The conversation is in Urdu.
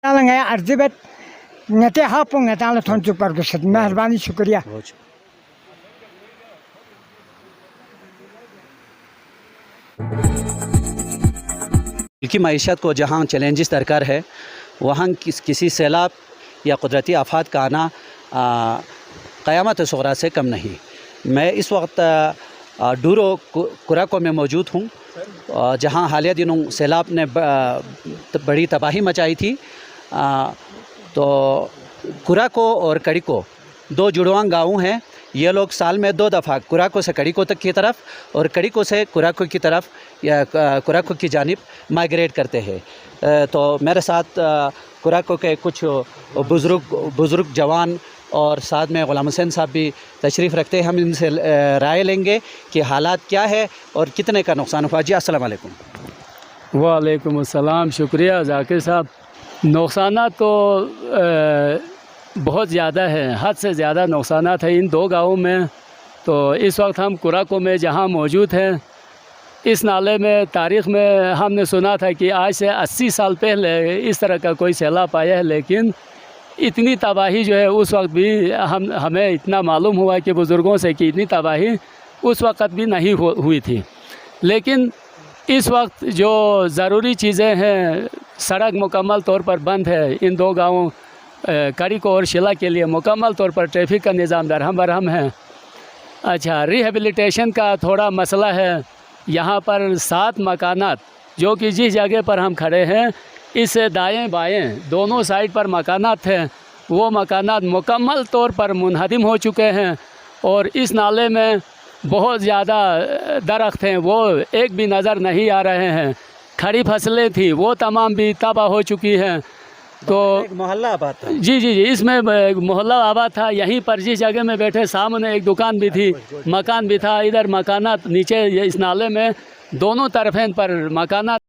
تعالیٰ ارزبت نتے ہاپوں گے تعالیٰ تھون چپر گشت مہربانی شکریہ. ملکی معیشت کو جہاں چیلنجز درکار ہے وہاں کسی سیلاب یا قدرتی آفات کا آنا قیامت صغریٰ سے کم نہیں. میں اس وقت ڈورو کوراکو میں موجود ہوں جہاں حالیہ دنوں سیلاب نے بڑی تباہی مچائی تھی. تو کوراکو اور کڑیکو دو جڑواں گاؤں ہیں. یہ لوگ سال میں 2 دفعہ کوراکو سے کڑیکو تک کی طرف اور کڑیکو سے کوراکو کی طرف یا کوراکو کی جانب مائگریٹ کرتے ہیں. تو میرے ساتھ کوراکو کے کچھ بزرگ جوان اور ساتھ میں غلام حسین صاحب بھی تشریف رکھتے ہیں. ہم ان سے رائے لیں گے کہ حالات کیا ہے اور کتنے کا نقصان ہوا. جی السلام علیکم. وعلیکم السلام. شکریہ ذاکر صاحب. نقصانات تو بہت زیادہ ہیں، حد سے زیادہ نقصانات ہیں ان 2 گاؤں میں. تو اس وقت ہم کوراکو میں جہاں موجود ہیں اس نالے میں تاریخ میں ہم نے سنا تھا کہ آج سے 80 سال پہلے اس طرح کا کوئی سیلاب آیا ہے، لیکن اتنی تباہی جو ہے اس وقت بھی ہمیں اتنا معلوم ہوا کہ بزرگوں سے کہ اتنی تباہی اس وقت بھی نہیں ہوئی تھی. لیکن اس وقت جو ضروری چیزیں ہیں، سڑک مکمل طور پر بند ہے ان 2 گاؤں کڑیکو اور شیلا کے لیے. مکمل طور پر ٹریفک کا نظام درہم برہم ہے. اچھا، ریہیبلیٹیشن کا تھوڑا مسئلہ ہے. یہاں پر 7 مکانات جو کہ جس جگہ پر ہم کھڑے ہیں اس سے دائیں بائیں دونوں سائڈ پر مکانات ہیں، وہ مکانات مکمل طور پر منہدم ہو چکے ہیں. اور اس نالے میں بہت زیادہ درخت ہیں، وہ ایک بھی نظر نہیں آ رہے ہیں. کھڑی فصلیں تھیں وہ تمام بھی تباہ ہو چکی ہیں. تو ایک محلہ آباد تھا. جی اس میں محلہ آباد تھا. یہیں پر جس جگہ میں بیٹھے سامنے ایک دکان بھی تھی، مکان بھی تھا. ادھر مکانات نیچے اس نالے میں دونوں طرفین پر مکانات